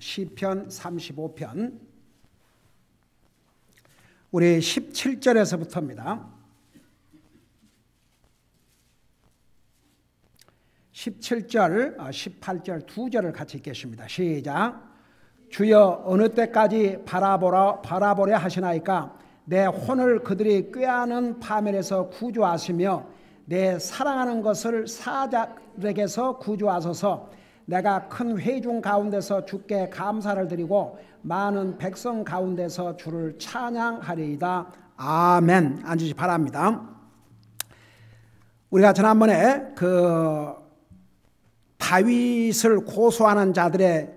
시편 35편 우리 17절에서부터입니다. 17절, 18절 두 절을 같이 읽겠습니다. 시작. 주여 어느 때까지 바라보려 하시나이까? 내 혼을 그들이 꾀하는 파멸에서 구주하시며 내 사랑하는 것을 사자들에게서 구주하소서. 내가 큰 회중 가운데서 주께 감사를 드리고 많은 백성 가운데서 주를 찬양하리이다. 아멘. 앉으시 바랍니다. 우리가 지난번에 다윗을 고소하는 자들의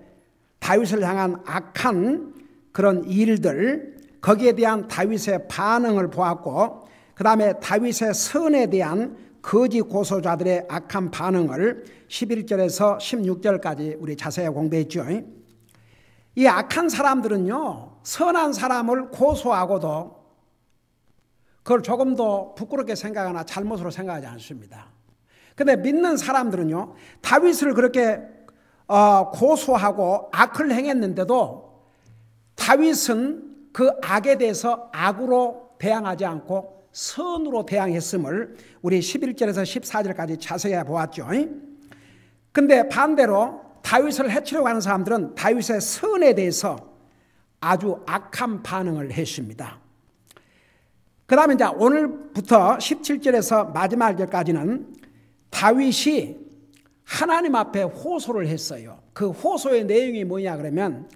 다윗을 향한 악한 그런 일들, 거기에 대한 다윗의 반응을 보았고, 그 다음에 다윗의 선에 대한 거짓 고소자들의 악한 반응을 11절에서 16절까지 우리 자세히 공부했죠. 이 악한 사람들은요, 선한 사람을 고소하고도 그걸 조금도 부끄럽게 생각하거나 잘못으로 생각하지 않습니다. 그런데 믿는 사람들은요, 다윗을 그렇게 고소하고 악을 행했는데도 다윗은 그 악에 대해서 악으로 대항하지 않고 선으로 대항했음을 우리 11절에서 14절까지 자세히 보았죠. 그런데 반대로 다윗을 해치려고 하는 사람들은 다윗의 선에 대해서 아주 악한 반응을 했습니다. 그 다음에 이제 오늘부터 17절에서 마지막 절까지는 다윗이 하나님 앞에 호소를 했어요. 그 호소의 내용이 뭐냐 그러면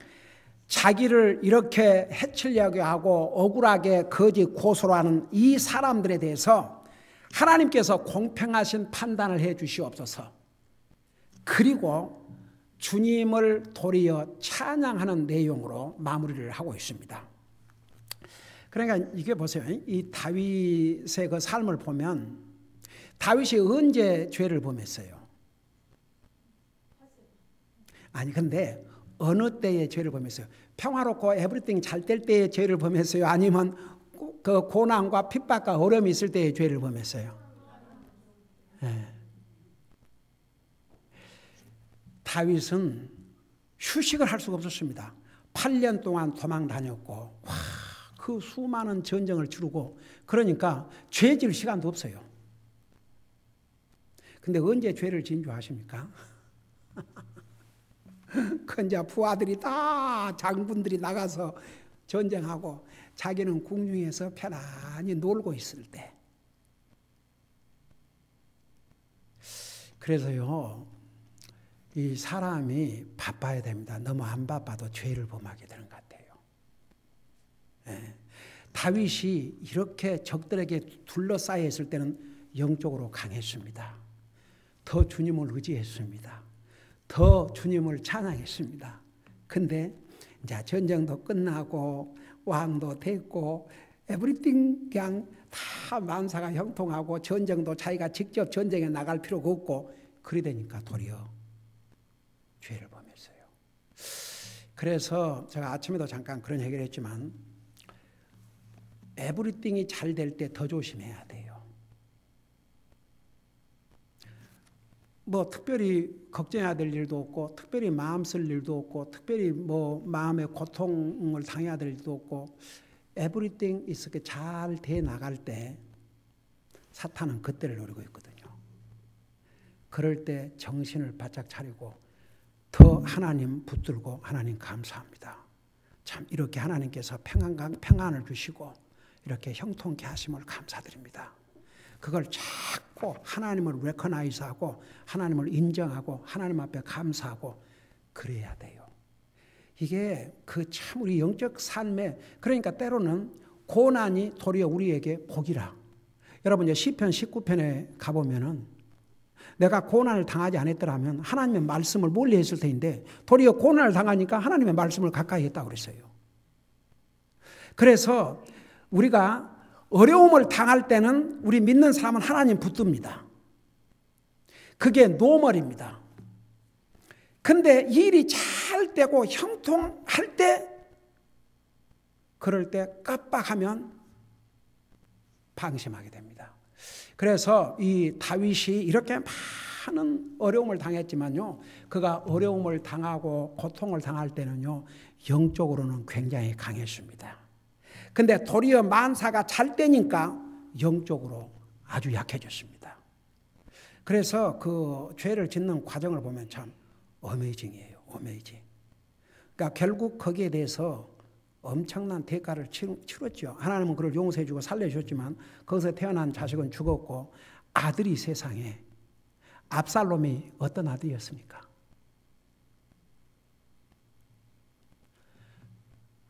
자기를 이렇게 해치려고 하고 억울하게 거짓 고소를 하는 이 사람들에 대해서 하나님께서 공평하신 판단을 해 주시옵소서. 그리고 주님을 도리어 찬양하는 내용으로 마무리를 하고 있습니다. 그러니까 이게 보세요. 이 다윗의 그 삶을 보면 다윗이 언제 죄를 범했어요? 아니 근데 어느 때에 죄를 범했어요? 평화롭고 에브리띵 잘 될 때에 죄를 범했어요? 아니면 그 고난과 핍박과 어려움이 있을 때에 죄를 범했어요? 네. 다윗은 휴식을 할 수가 없었습니다. 8년 동안 도망 다녔고 그 수많은 전쟁을 치르고 그러니까 죄 지을 시간도 없어요. 근데 언제 죄를 지은 줄 아십니까? 그 이제 부하들이 다 장군들이 나가서 전쟁하고 자기는 궁중에서 편안히 놀고 있을 때. 그래서요, 이 사람이 바빠야 됩니다. 너무 안 바빠도 죄를 범하게 되는 것 같아요. 네. 다윗이 이렇게 적들에게 둘러싸여 있을 때는 영적으로 강했습니다. 더 주님을 의지했습니다. 더 주님을 찬양했습니다. 근데 이제 전쟁도 끝나고 왕도 됐고 에브리띵 그냥 다 만사가 형통하고 전쟁도 자기가 직접 전쟁에 나갈 필요가 없고 그리 되니까 도리어 죄를 범했어요. 그래서 제가 아침에도 잠깐 그런 얘기를 했지만 에브리띵이 잘 될 때 더 조심해야 돼요. 뭐 특별히 걱정해야 될 일도 없고 특별히 마음 쓸 일도 없고 특별히 뭐 마음의 고통을 당해야 될 일도 없고 everything 이렇게 잘 돼 나갈 때 사탄은 그때를 노리고 있거든요. 그럴 때 정신을 바짝 차리고 더 하나님 붙들고 하나님 감사합니다. 참 이렇게 하나님께서 평안을 주시고 이렇게 형통케 하심을 감사드립니다. 그걸 자꾸 하나님을 레커나이즈하고 하나님을 인정하고 하나님 앞에 감사하고 그래야 돼요. 이게 그 참 우리 영적 삶에 그러니까 때로는 고난이 도리어 우리에게 복이라. 여러분 이제 시편 19편에 가보면은 내가 고난을 당하지 않았더라면 하나님의 말씀을 멀리 했을 텐데 도리어 고난을 당하니까 하나님의 말씀을 가까이 했다고 그랬어요. 그래서 우리가 어려움을 당할 때는 우리 믿는 사람은 하나님 붙듭니다. 그게 노멀입니다. 근데 일이 잘 되고 형통할 때 그럴 때 깜빡하면 방심하게 됩니다. 그래서 이 다윗이 이렇게 많은 어려움을 당했지만요, 그가 어려움을 당하고 고통을 당할 때는요, 영적으로는 굉장히 강했습니다. 근데 도리어 만사가 잘 되니까 영적으로 아주 약해졌습니다. 그래서 그 죄를 짓는 과정을 보면 참 어메이징이에요. 어메이징. 그러니까 결국 거기에 대해서 엄청난 대가를 치렀죠. 하나님은 그를 용서해주고 살려주셨지만 거기서 태어난 자식은 죽었고, 아들이 세상에, 압살롬이 어떤 아들이었습니까?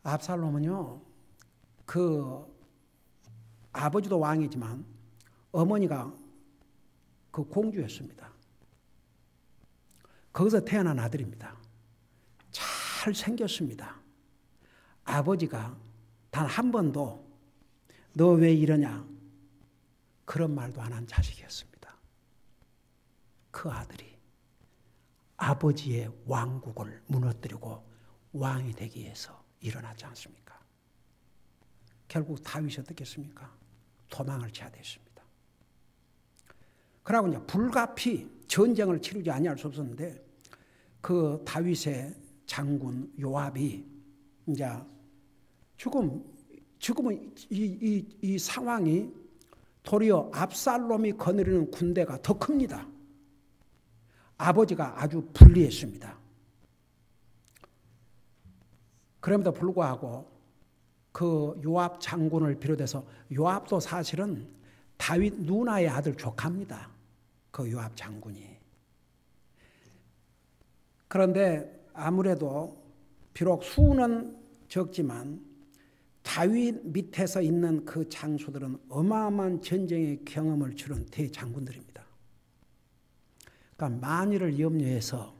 압살롬은요, 그 아버지도 왕이지만 어머니가 그 공주였습니다. 거기서 태어난 아들입니다. 잘 생겼습니다. 아버지가 단 한 번도 너 왜 이러냐 그런 말도 안 한 자식이었습니다. 그 아들이 아버지의 왕국을 무너뜨리고 왕이 되기 위해서 일어나지 않습니까? 결국 다윗이 어떻게 했습니까? 도망을 쳐야 됐습니다. 그러고 이제 불가피 전쟁을 치르지 아니할 수 없었는데, 그 다윗의 장군 요압이 이제 지금은 이 상황이 도리어 압살롬이 거느리는 군대가 더 큽니다. 아버지가 아주 불리했습니다. 그럼에도 불구하고 그 요압 장군을 비롯해서, 요압도 사실은 다윗 누나의 아들 조카입니다. 그 요압 장군이. 그런데 아무래도 비록 수는 적지만 다윗 밑에서 있는 그 장수들은 어마어마한 전쟁의 경험을 치른 대장군들입니다. 그러니까 만일을 염려해서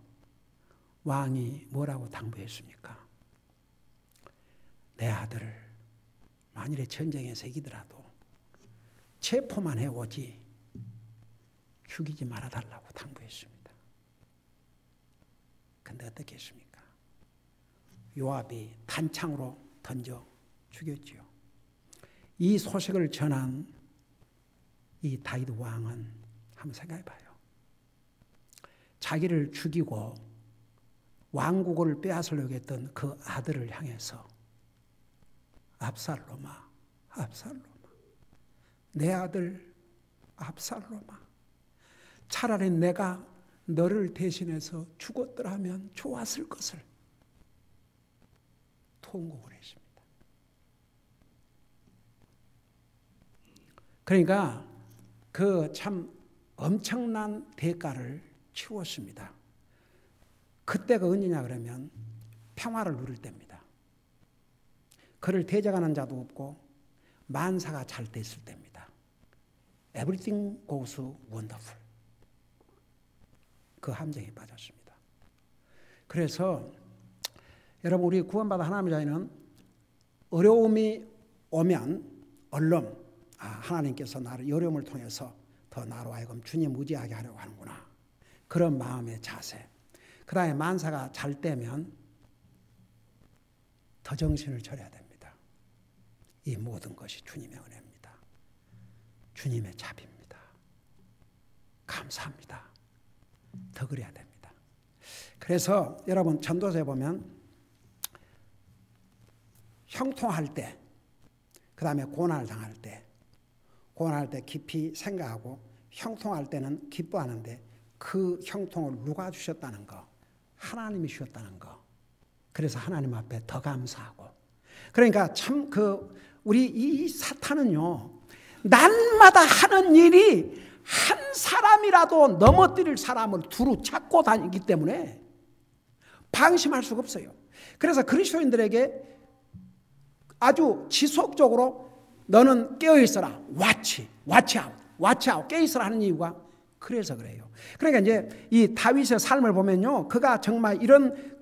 왕이 뭐라고 당부했습니까? 내 아들을 만일에 전쟁에서 이기더라도 체포만 해오지 죽이지 말아달라고 당부했습니다. 근데 어떻게 했습니까? 요압이 단창으로 던져 죽였지요. 이 소식을 전한 이 다윗 왕은 한번 생각해봐요. 자기를 죽이고 왕국을 빼앗으려고 했던 그 아들을 향해서 압살롬아, 압살롬아, 내 아들 압살롬아, 차라리 내가 너를 대신해서 죽었더라면 좋았을 것을 통곡을 했습니다. 그러니까 그 참 엄청난 대가를 치웠습니다. 그때가 언제냐 그러면 평화를 누릴 때입니다. 그를 대적하는 자도 없고 만사가 잘 됐을 때입니다. Everything goes wonderful. 그 함정에 빠졌습니다. 그래서 여러분, 우리 구원받아 하나님의 자녀는 어려움이 오면 얼른 하나님께서 나를 이 어려움을 통해서 더 나로 하여금 주님 의지하게 하려고 하는구나, 그런 마음의 자세. 그 다음에 만사가 잘 되면 더 정신을 차려야 됩니다. 이 모든 것이 주님의 은혜입니다. 주님의 자비입니다. 감사합니다. 더 그래야 됩니다. 그래서 여러분, 전도서에 보면 형통할 때, 그 다음에 고난을 당할 때, 고난할 때 깊이 생각하고 형통할 때는 기뻐하는데, 그 형통을 누가 주셨다는 거? 하나님이 주셨다는 거. 그래서 하나님 앞에 더 감사하고. 그러니까 참 우리 이 사탄은요, 날마다 하는 일이 한 사람이라도 넘어뜨릴 사람을 두루 찾고 다니기 때문에 방심할 수가 없어요. 그래서 그리스도인들에게 아주 지속적으로 너는 깨어있어라, watch out, 깨어있어라 하는 이유가 그래서 그래요. 그러니까 이제 이 다윗의 삶을 보면요, 그가 정말 이런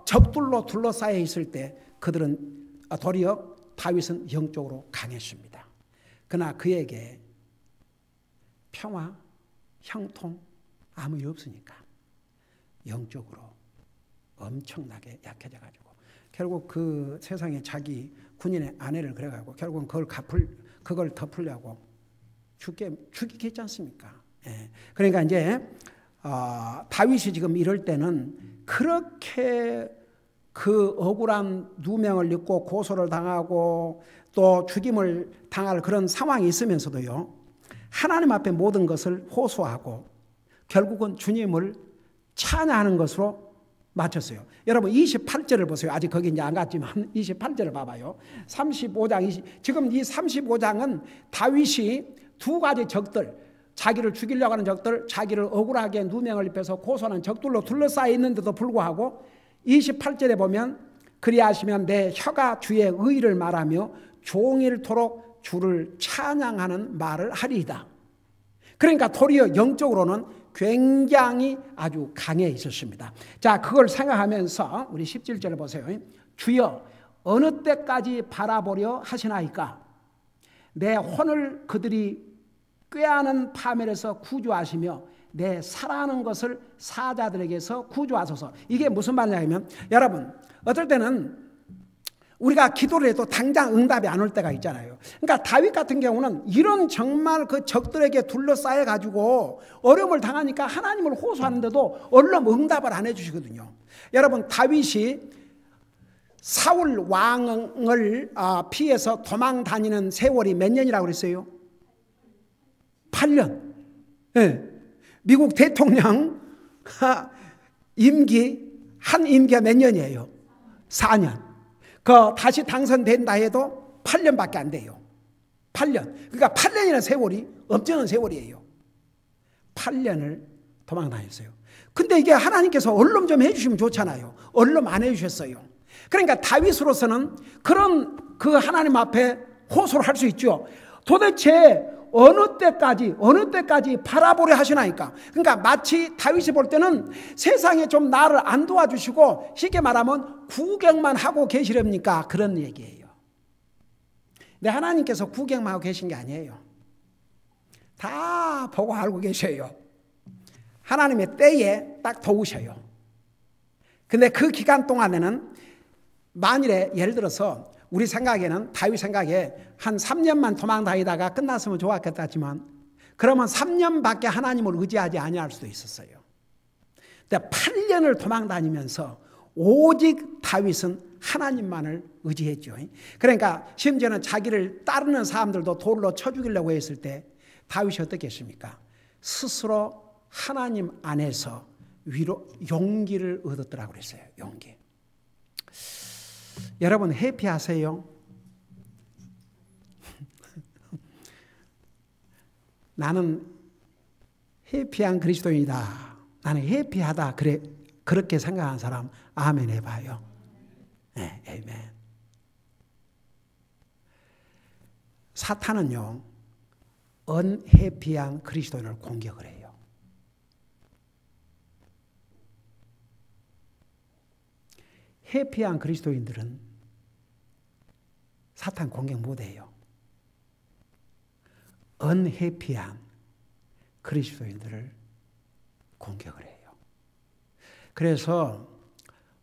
적들로 둘러싸여 있을 때 그들은 도리어 다윗은 영적으로 강했습니다. 그러나 그에게 평화, 형통 아무 일 없으니까 영적으로 엄청나게 약해져가지고 결국 그 세상에 자기 군인의 아내를 그래가지고 결국은 그걸 덮으려고 죽이게 했지 않습니까? 그러니까 이제 다윗이 지금 이럴 때는 그렇게 그 억울한 누명을 입고 고소를 당하고 또 죽임을 당할 그런 상황이 있으면서도요, 하나님 앞에 모든 것을 호소하고 결국은 주님을 찬양하는 것으로 마쳤어요. 여러분 28절을 보세요. 아직 거기 이제 안 갔지만 28절을 봐봐요. 35장 지금 이 35장은 다윗이 두 가지 적들, 자기를 죽이려고 하는 적들, 자기를 억울하게 누명을 입혀서 고소하는 적들로 둘러싸여 있는데도 불구하고 28절에 보면 그리하시면 내 혀가 주의 의의를 말하며 종일토록 주를 찬양하는 말을 하리이다. 그러니까 도리어 영적으로는 굉장히 아주 강해 있었습니다. 자, 그걸 생각하면서 우리 17절을 보세요. 주여 어느 때까지 바라보려 하시나이까? 내 혼을 그들이 꾀하는 파멸에서 구주하시며 내 사랑하는 것을 사자들에게서 구주하소서. 이게 무슨 말이냐면, 여러분 어떨 때는 우리가 기도를 해도 당장 응답이 안 올 때가 있잖아요. 그러니까 다윗 같은 경우는 이런 정말 그 적들에게 둘러싸여 가지고 어려움을 당하니까 하나님을 호소하는데도 얼른 응답을 안 해주시거든요. 여러분 다윗이 사울 왕을 피해서 도망 다니는 세월이 몇 년이라고 그랬어요? 8년. 네. 미국 대통령 한 임기가 몇 년이에요? 4년. 다시 당선된다 해도 8년밖에 안 돼요. 8년. 그러니까 8년이라는 세월이 엄청난 세월이에요. 8년을 도망 다녔어요. 근데 이게 하나님께서 얼른 좀 해주시면 좋잖아요. 얼른 안 해주셨어요. 그러니까 다윗으로서는 그런 그 하나님 앞에 호소를 할 수 있죠. 도대체 어느 때까지 바라보려 하시나이까? 그러니까 마치 다윗이 볼 때는 세상에 좀 나를 안 도와주시고 쉽게 말하면 구경만 하고 계시렵니까? 그런 얘기예요. 근데 하나님께서 구경만 하고 계신 게 아니에요. 다 보고 알고 계셔요. 하나님의 때에 딱 도우셔요. 근데 그 기간 동안에는 만일에 예를 들어서 우리 생각에는 다윗 생각에 한 3년만 도망 다니다가 끝났으면 좋았겠다지만 그러면 3년밖에 하나님을 의지하지 아니할 수도 있었어요. 근데 8년을 도망 다니면서 오직 다윗은 하나님만을 의지했죠. 그러니까 심지어는 자기를 따르는 사람들도 돌로 쳐 죽이려고 했을 때 다윗이 어떻게 했습니까? 스스로 하나님 안에서 용기를 얻었더라고 그랬어요. 용기. 여러분 해피하세요? 나는 해피한 그리스도인이다. 나는 해피하다. 그렇게 생각하는 사람 아멘 해봐요. 네, 아멘. 사탄은요 언해피한 그리스도인을 공격을 해요. 해피한 그리스도인들은 사탄 공격 못해요. 언해피한 그리스도인들을 공격을 해요. 그래서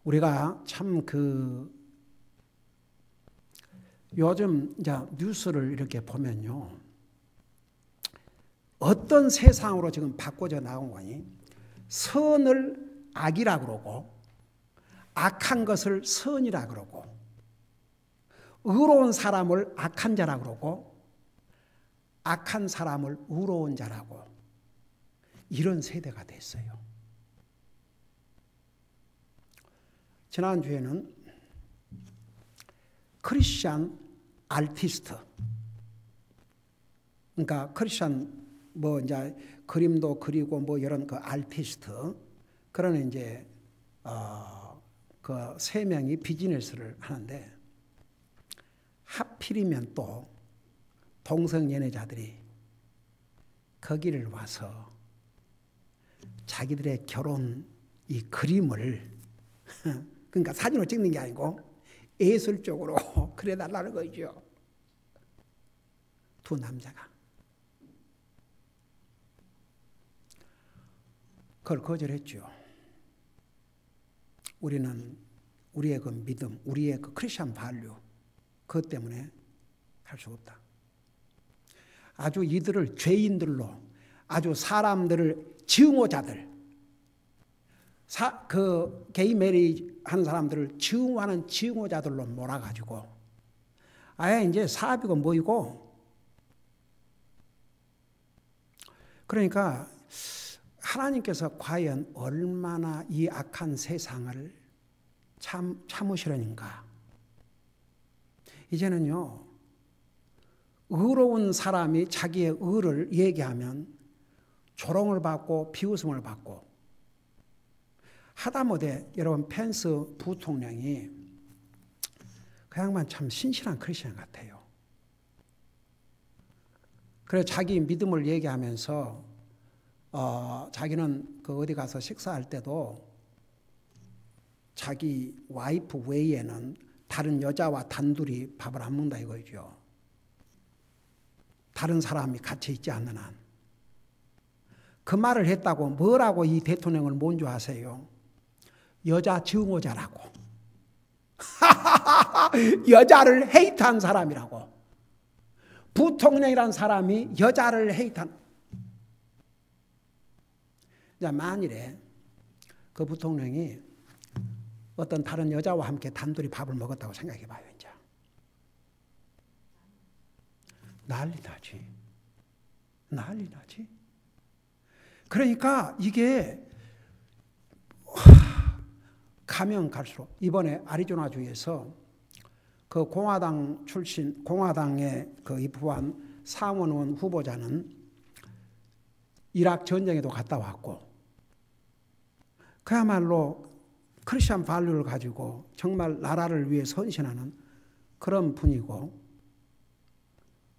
우리가 참 요즘 이제 뉴스를 이렇게 보면요. 어떤 세상으로 지금 바꿔져 나온 거니? 선을 악이라 그러고 악한 것을 선이라 그러고 의로운 사람을 악한 자라 그러고 악한 사람을 의로운 자라고 이런 세대가 됐어요. 지난주에는 크리스찬 아티스트, 그러니까 크리스찬 이제 그림도 그리고 이런 그 아티스트, 그런 이제 그 3명이 비즈니스를 하는데 하필이면 또 동성연애자들이 거기를 와서 자기들의 결혼 이 그림을 그러니까 사진으로 찍는 게 아니고 예술적으로 그려달라는 거죠. 두 남자가. 그걸 거절했죠. 우리는 우리의 그 믿음, 우리의 그 크리스천 발류, 그것 때문에 할 수 없다. 아주 이들을 죄인들로, 아주 사람들을 증오자들, 그 게이 메리 한 사람들을 증오하는 증오자들로 몰아가지고 아예 이제 사비고 뭐이고. 그러니까 하나님께서 과연 얼마나 이 악한 세상을 참으시려는가. 이제는요, 의로운 사람이 자기의 의를 얘기하면 조롱을 받고 비웃음을 받고, 하다못해 여러분 펜스 부통령이 그 양반 참 신실한 크리스천 같아요. 그래서 자기 믿음을 얘기하면서 자기는 그 어디 가서 식사할 때도 자기 와이프 외에는 다른 여자와 단둘이 밥을 안 먹는다 이거죠. 다른 사람이 같이 있지 않는 한. 그 말을 했다고 뭐라고 이 대통령을 mon주하세요? 여자 증오자라고. 여자를 헤이트한 사람이라고. 부통령이란 사람이 여자를 헤이트한. 자, 만일에 그 부통령이 어떤 다른 여자와 함께 단둘이 밥을 먹었다고 생각해 봐요, 이제. 난리 나지. 난리 나지. 그러니까 이게 가면 갈수록 이번에 아리조나주에서 그 공화당 출신, 공화당의 그 입후한 상원의원 후보자는 이락 전쟁에도 갔다 왔고, 그야말로 크리스천 발류를 가지고 정말 나라를 위해 헌신하는 그런 분이고,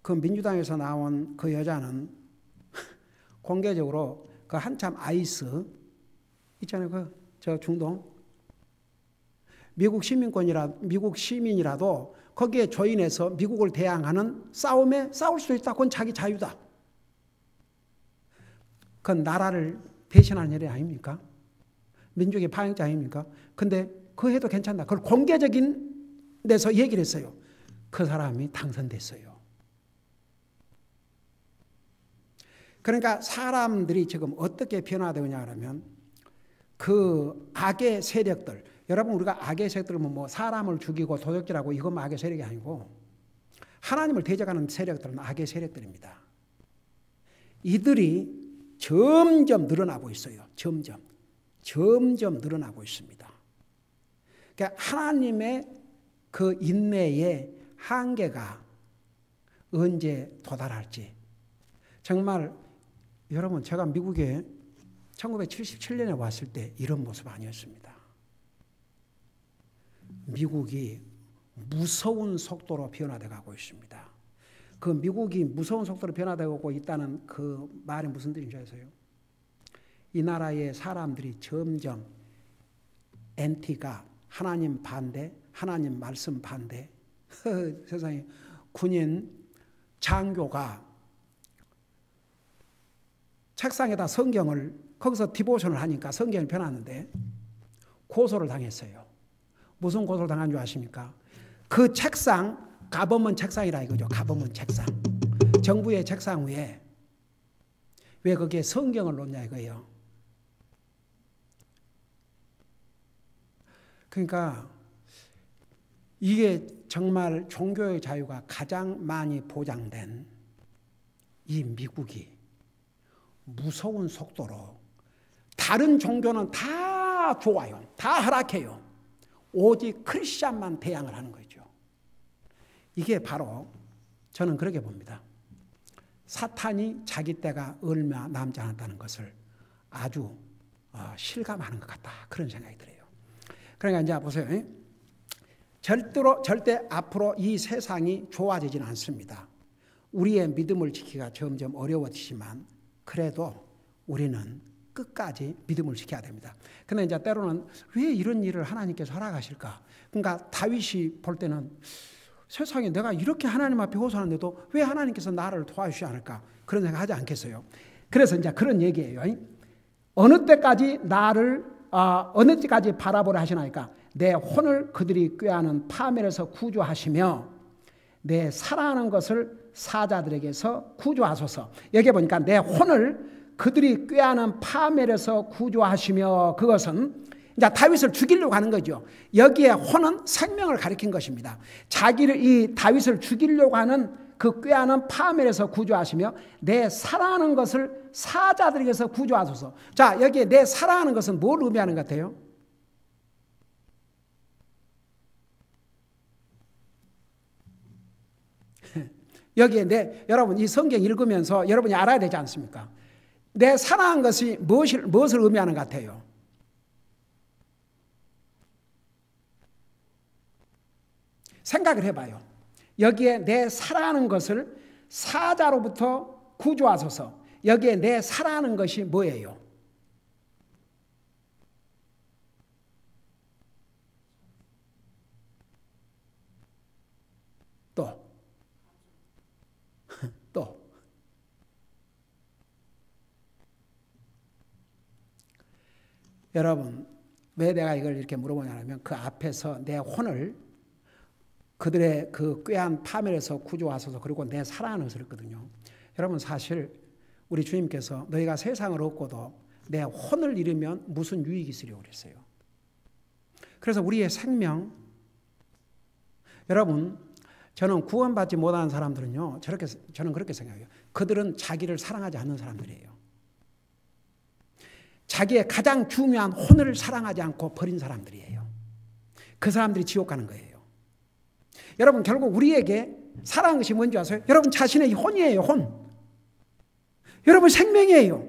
그 민주당에서 나온 그 여자는 공개적으로 그 한참 아이스 있잖아요, 그 저 중동 미국 시민이라도 거기에 조인해서 미국을 대항하는 싸움에 싸울 수 있다. 그건 자기 자유다. 그건 나라를 배신하는 일이 아닙니까? 민족의 파행자 아닙니까? 근데 그 해도 괜찮다. 그걸 공개적인 데서 얘기를 했어요. 그 사람이 당선됐어요. 그러니까 사람들이 지금 어떻게 변화되느냐 하면 그 악의 세력들, 여러분 우리가 악의 세력들은 뭐 사람을 죽이고 도적질하고 이것만 악의 세력이 아니고 하나님을 대적하는 세력들은 악의 세력들입니다. 이들이 점점 늘어나고 있어요. 점점 늘어나고 있습니다. 그러니까 하나님의 그 인내의 한계가 언제 도달할지. 정말 여러분, 제가 미국에 1977년에 왔을 때 이런 모습 아니었습니다. 미국이 무서운 속도로 변화돼 가고 있습니다. 그 미국이 무서운 속도로 변화되고 있다는 그 말이 무슨 뜻인지 아세요? 이 나라의 사람들이 점점 엔티가 하나님 반대, 하나님 말씀 반대. 세상에 군인 장교가 책상에다 성경을 거기서 디보션을 하니까 성경이 변하는데 고소를 당했어요. 무슨 고소를 당한 줄 아십니까? 그 책상, 가버먼 책상이라 이거죠. 가버먼 책상. 정부의 책상 위에 왜 거기에 성경을 놓냐 이거예요. 그러니까 이게 정말 종교의 자유가 가장 많이 보장된 이 미국이 무서운 속도로 다른 종교는 다 좋아요. 다 허락해요. 오직 크리스찬만 대항을 하는 거죠. 이게 바로 저는 그렇게 봅니다. 사탄이 자기 때가 얼마 남지 않았다는 것을 아주 실감하는 것 같다. 그런 생각이 들어요. 그러니까 이제 보세요. 절대 앞으로 이 세상이 좋아지지는 않습니다. 우리의 믿음을 지키기가 점점 어려워지지만 그래도 우리는 끝까지 믿음을 지켜야 됩니다. 그런데 이제 때로는 왜 이런 일을 하나님께서 허락하실까? 그러니까 다윗이 볼 때는 세상에 내가 이렇게 하나님 앞에 호소하는데도 왜 하나님께서 나를 도와주시지 않을까? 그런 생각 하지 않겠어요? 그래서 이제 그런 얘기예요. 어느 때까지 어느 때까지 바라보라 하시나이까? 내 혼을 그들이 꾀하는 파멸에서 구조하시며 내 사랑하는 것을 사자들에게서 구조하소서. 여기 보니까 내 혼을 그들이 꾀하는 파멸에서 구조하시며, 그것은 이제 다윗을 죽이려고 하는 거죠. 여기에 혼은 생명을 가리킨 것입니다. 자기를, 이 다윗을 죽이려고 하는 그 꾀하는 파멸에서 구조하시며 내 사랑하는 것을 사자들에게서 구조하소서. 자, 여기에 내 사랑하는 것은 뭘 의미하는 것 같아요? 여기에 여러분 이 성경 읽으면서 여러분이 알아야 되지 않습니까? 내 사랑한 것이 무엇을 의미하는 것 같아요? 생각을 해봐요. 여기에 내 사랑하는 것을 사자로부터 구조하소서. 여기에 내 사랑하는 것이 뭐예요? 또 여러분, 왜 내가 이걸 이렇게 물어보냐면 그 앞에서 내 혼을 그들의 그 꾀한 파멸에서 구조하소서, 그리고 내 사랑하는 것을 했거든요. 여러분, 사실 우리 주님께서 너희가 세상을 얻고도 내 혼을 잃으면 무슨 유익이 있으려고 그랬어요. 그래서 우리의 생명, 여러분, 저는 구원받지 못하는 사람들은요, 저는 그렇게 생각해요. 그들은 자기를 사랑하지 않는 사람들이에요. 자기의 가장 중요한 혼을 사랑하지 않고 버린 사람들이에요. 그 사람들이 지옥 가는 거예요. 여러분, 결국 우리에게 사랑하는 것이 뭔지 아세요? 여러분 자신의 혼이에요. 혼. 여러분 생명이에요.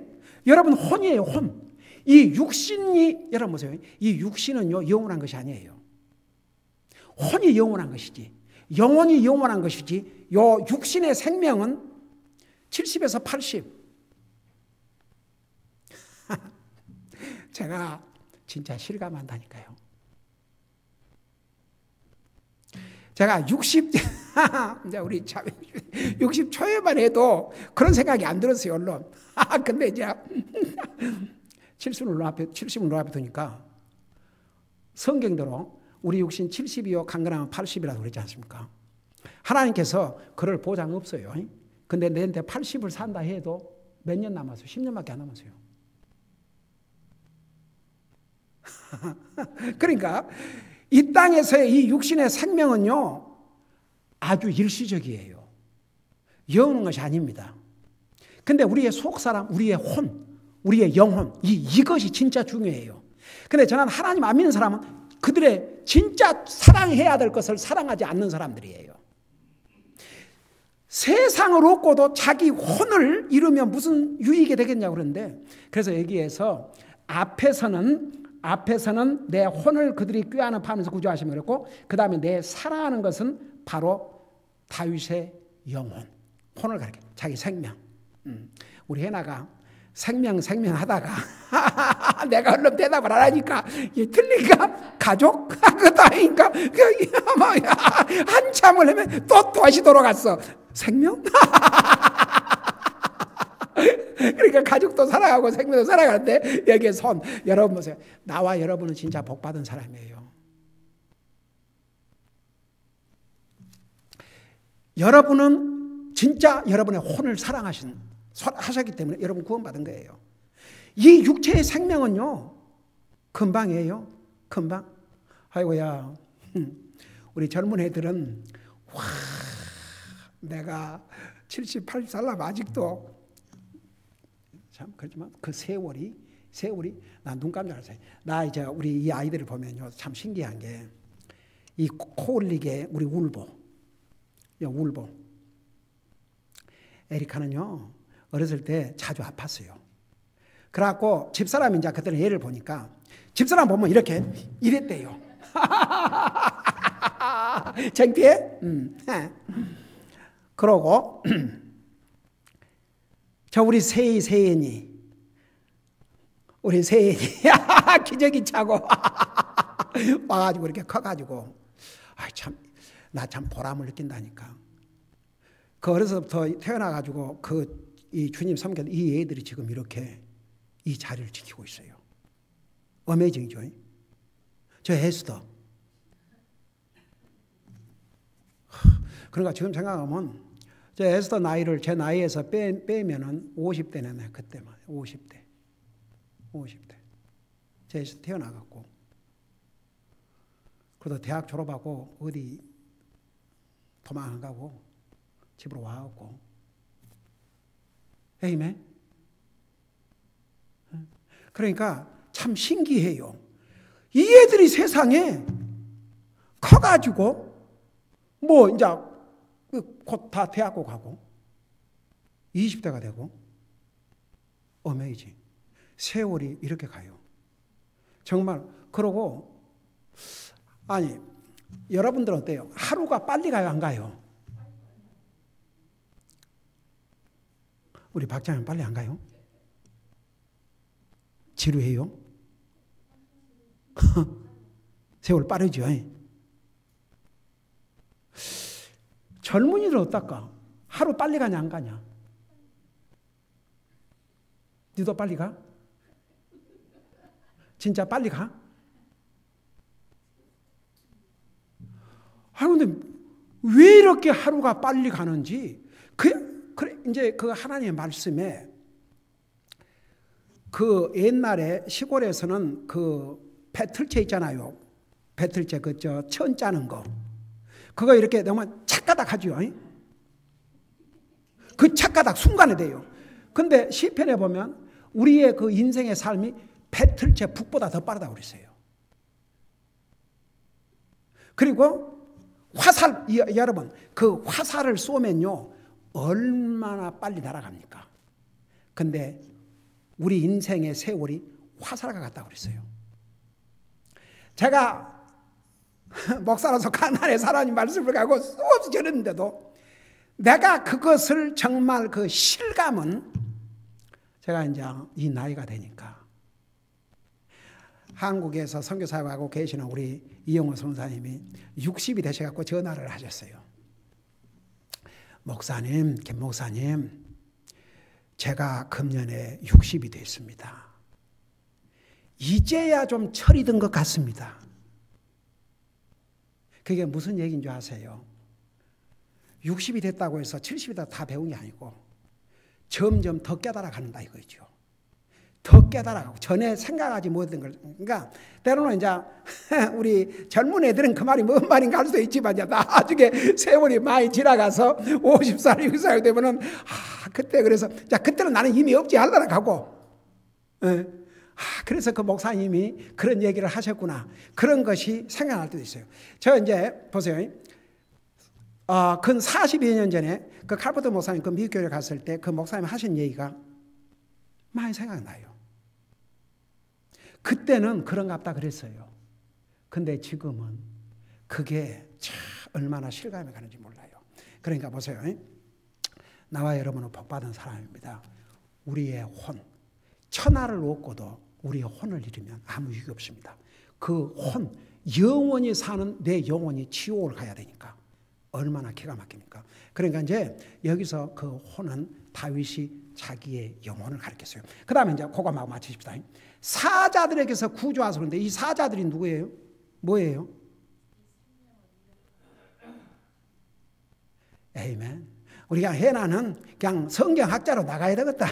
여러분 혼이에요. 혼. 이 육신이, 여러분 보세요. 이 육신은요 영원한 것이 아니에요. 혼이 영원한 것이지, 영혼이 영원한 것이지, 요 육신의 생명은 70에서 80. 제가 진짜 실감한다니까요. 제가 60 초에만 해도 그런 생각이 안 들었어요, 얼른. 근데 이제 70을 눈앞에 두니까 성경대로 우리 육신 70이요 강건하면 80이라고 그랬지 않습니까? 하나님께서 그럴 보장 없어요. 근데 내한테 80을 산다 해도 몇 년 남았어요? 10년밖에 안 남았어요. 그러니까 이 땅에서의 이 육신의 생명은요 아주 일시적이에요. 영원한 것이 아닙니다. 근데 우리의 속사람, 우리의 혼, 우리의 영혼, 이것이 진짜 중요해요. 근데 저는 하나님 안 믿는 사람은 그들의 진짜 사랑해야 될 것을 사랑하지 않는 사람들이에요. 세상을 얻고도 자기 혼을 잃으면 무슨 유익이 되겠냐고 그러는데, 그래서 여기에서 앞에서는 내 혼을 그들이 꾀하는 파면서 구조하시며 그랬고, 그 다음에 내 사랑하는 것은 바로 다윗의 영혼, 혼을 가리켜 자기 생명. 우리 해나가 생명 하다가 내가 얼른 대답을 안 하니까 틀리니까 가족? 그것도 아니니까 한참을 하면 또 다시 돌아갔어. 생명? 그러니까 가족도 살아가고 생명도 살아가는데 여기에 손, 여러분 보세요. 나와 여러분은 진짜 복받은 사람이에요. 여러분은 진짜 여러분의 혼을 하셨기 때문에 여러분 구원받은 거예요. 이 육체의 생명은요 금방이에요. 금방. 아이고야, 우리 젊은 애들은 와, 내가 78살라면 아직도 참 그렇지만 그 세월이 나 눈 깜짝했어요. 나 이제 우리 이 아이들을 보면요 참 신기한 게, 이 코 흘리게 우리 울보 에리카는요 어렸을 때 자주 아팠어요. 그래갖고 집사람이 이제 그때는 얘를 보니까 집사람 보면 이렇게 이랬대요. 창피해? 그러고 저 우리 세연이 기저귀 차고 와가지고 이렇게 커가지고 나 참 보람을 느낀다니까. 그 어려서부터 태어나가지고 이 주님 섬겼던 이 애들이 지금 이렇게 이 자리를 지키고 있어요. 어메이징이죠. 저 에스더. 그러니까 지금 생각하면 저 에스더 나이를 제 나이에서 빼면은 50대네요. 그때만 50대. 제 에스더 태어나갖고. 그래도 대학 졸업하고 어디 도망 안 가고 집으로 와갖고. 에이맨. 그러니까 참 신기해요. 이 애들이 세상에 커가지고 뭐 이제 곧 다 대학교 가고 20대가 되고 어메이징. 세월이 이렇게 가요. 정말. 그러고 아니 여러분들은 어때요? 하루가 빨리 가요 안 가요? 우리 박장님 빨리 안 가요? 지루해요? 세월 빠르죠. 젊은이들 어떨까? 하루 빨리 가냐 안 가냐? 니도 빨리 가? 진짜 빨리 가? 아 근데 왜 이렇게 하루가 빨리 가는지 이제 그 하나님의 말씀에 그 옛날에 시골에서는 그 배틀채 있잖아요. 배틀채 천 짜는 거. 그거 이렇게 너무 착가닥 하죠. 그 착가닥 순간에 돼요. 근데 시편에 보면 우리의 그 인생의 삶이 배틀채 북보다 더 빠르다고 그랬어요. 그리고 화살, 여러분, 그 화살을 쏘면요, 얼마나 빨리 날아갑니까? 근데 우리 인생의 세월이 화살과 같다고 그랬어요. 제가 목사로서 가난의 사람이 말씀을 가고 수없이 전했는데도 내가 그것을 정말 그 실감은 제가 이제 이 나이가 되니까 한국에서 선교사역하고 계시는 우리 이영호 선사님이 60이 되셔갖고 전화를 하셨어요. 목사님, 김 목사님, 제가 금년에 60이 됐습니다. 이제야 좀 철이 든 것 같습니다. 그게 무슨 얘기인 줄 아세요? 60이 됐다고 해서 70이다 다 배운 게 아니고 점점 더 깨달아 가는다 이거죠. 더 깨달아가고 전에 생각하지 못했던 걸. 그러니까 때로는 이제 우리 젊은 애들은 그 말이 뭔 말인가 할 수도 있지만 나중에 세월이 많이 지나가서 50살, 60살 되면은 그때 그래서 자 그때는 나는 이미 없지 하려나 가고. 그래서 그 목사님이 그런 얘기를 하셨구나. 그런 것이 생각날 때도 있어요. 저 이제 보세요. 근 42년 년 전에 그 칼버트 목사님 그 미국 교회 갔을 때 그 목사님 하신 얘기가 많이 생각나요. 그때는 그런갑다 그랬어요. 근데 지금은 그게 참 얼마나 실감이 가는지 몰라요. 그러니까 보세요. 나와 여러분은 복받은 사람입니다. 우리의 혼, 천하를 얻고도 우리의 혼을 잃으면 아무 유익이 없습니다. 그 혼, 영원히 사는 내 영혼이 지옥을 가야 되니까 얼마나 기가 막힙니까? 그러니까 이제 여기서 그 혼은 다윗이 자기의 영혼을 가르쳤어요. 그 다음에 이제 그거 막 맞추십시다. 사자들에게서 구조하서 그런데 이 사자들이 누구예요? 뭐예요? 에이멘. 우리가 해나는 그냥 성경학자로 나가야 되겠다.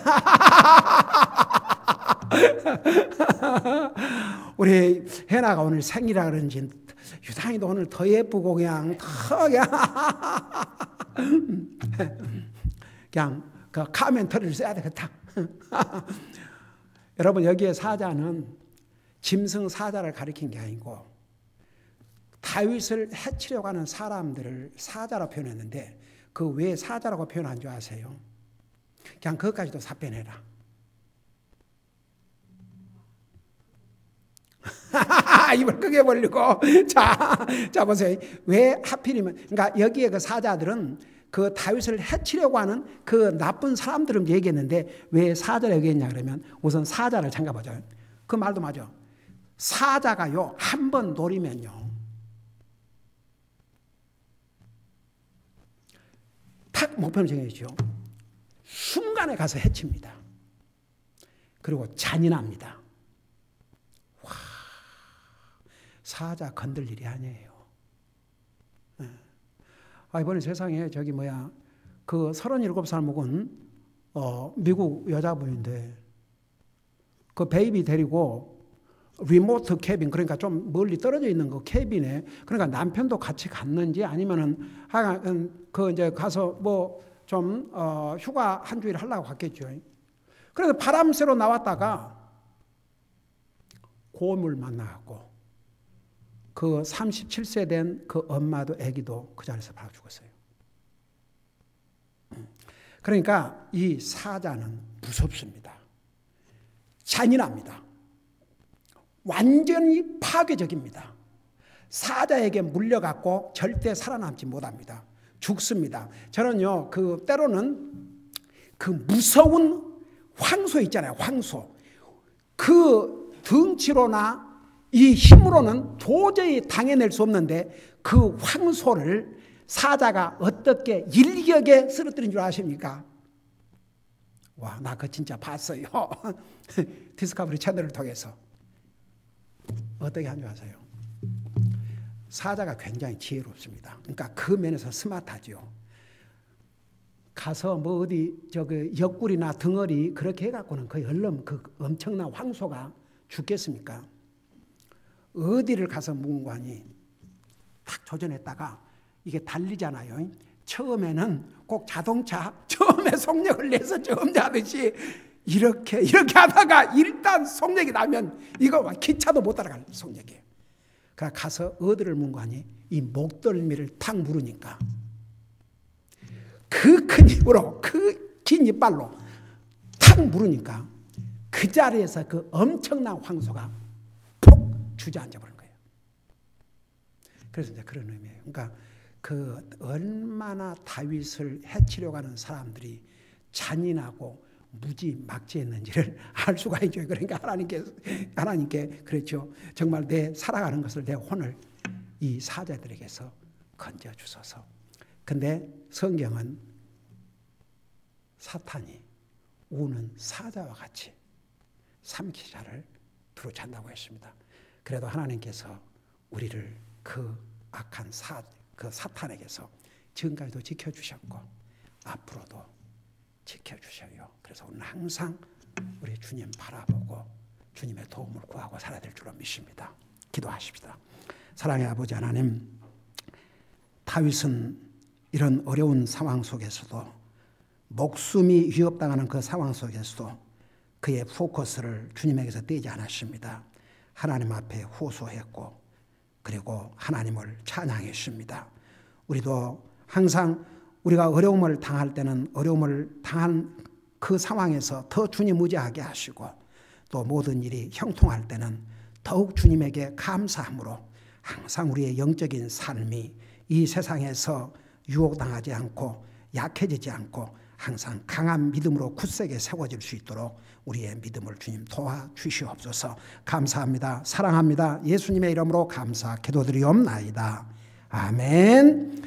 우리 해나가 오늘 생일이라 그런지 유상이도 오늘 더 예쁘고 그냥 그 카멘터리를 써야 되겠다. 여러분 여기에 사자는 짐승 사자를 가리킨 게 아니고 다윗을 해치려고 하는 사람들을 사자로 표현했는데 그 왜 사자라고 표현한 줄 아세요? 그냥 그것까지도 사표내라. 입을 크게 벌리고 자 보세요. 왜 하필이면 그러니까 여기에 그 사자들은 그 다윗을 해치려고 하는 그 나쁜 사람들을 얘기했는데 왜 사자를 얘기했냐 그러면 우선 사자를 잠가보죠. 그 말도 맞아. 사자가요 한 번 노리면요 탁 목표를 정해주죠. 순간에 가서 해칩니다. 그리고 잔인합니다. 와, 사자 건들 일이 아니에요. 이번에 세상에 그 37살 먹은 미국 여자분인데 그 베이비 데리고 리모트 캐빈, 그러니까 좀 멀리 떨어져 있는 그 캐빈에, 그러니까 남편도 같이 갔는지 아니면은 그 이제 가서 뭐 좀 휴가 한 주일 하려고 갔겠죠. 그래서 바람 쐬러 나왔다가 곰을 만나고 그 37세 된 그 엄마도 아기도 그 자리에서 바로 죽었어요. 그러니까 이 사자는 무섭습니다. 잔인합니다. 완전히 파괴적입니다. 사자에게 물려갖고 절대 살아남지 못합니다. 죽습니다. 저는요, 그 때로는 그 무서운 황소 있잖아요. 황소. 그 덩치로나 이 힘으로는 도저히 당해낼 수 없는데 그 황소를 사자가 어떻게 일격에 쓰러뜨린 줄 아십니까? 와, 나 그거 진짜 봤어요. 디스커버리 채널을 통해서. 어떻게 한 줄 아세요? 사자가 굉장히 지혜롭습니다. 그러니까 그 면에서 스마트하죠. 가서 뭐 어디 저기 옆구리나 덩어리 그렇게 해갖고는 거의 얼른 그 엄청난 황소가 죽겠습니까? 어디를 가서 묵은 거 아니? 딱 조전했다가 이게 달리잖아요. 처음에는 꼭 자동차 처음에 속력을 내서 처음 하듯이 이렇게 하다가 일단 속력이 나면 이거 기차도 못 따라갈 속력이에요. 그래 가서 어디를 문 거 아니? 이 목덜미를 탁 물으니까 그 큰 힘으로 그 긴 이빨로 탁 물으니까 그 자리에서 그 엄청난 황소가 폭 주저앉아 버린 거예요. 그래서 이제 그런 의미예요. 그러니까 그 얼마나 다윗을 해치려고 하는 사람들이 잔인하고 무지막지했는지를 알 수가 있죠. 그러니까 하나님께 그랬죠. 정말 내 살아가는 것을, 내 혼을 이 사자들에게서 건져 주소서. 근데 성경은 사탄이 우는 사자와 같이 삼키자를 두루 잔다고 했습니다. 그래도 하나님께서 우리를 그 악한 그 사탄에게서 지금까지도 지켜주셨고 앞으로도 지켜주셔요. 그래서 오늘 항상 우리 주님 바라보고 주님의 도움을 구하고 살아야 될 줄로 믿습니다. 기도하십시다. 사랑의 아버지 하나님, 다윗은 이런 어려운 상황 속에서도, 목숨이 위협당하는 그 상황 속에서도 그의 포커스를 주님에게서 떼지 않았습니다. 하나님 앞에 호소했고 그리고 하나님을 찬양했습니다. 우리도 항상 우리가 어려움을 당할 때는 어려움을 당한 그 상황에서 더 주님 의지하게 하시고, 또 모든 일이 형통할 때는 더욱 주님에게 감사함으로 항상 우리의 영적인 삶이 이 세상에서 유혹당하지 않고 약해지지 않고 항상 강한 믿음으로 굳세게 세워질 수 있도록 우리의 믿음을 주님 도와주시옵소서. 감사합니다. 사랑합니다. 예수님의 이름으로 감사 기도드리옵나이다. 아멘.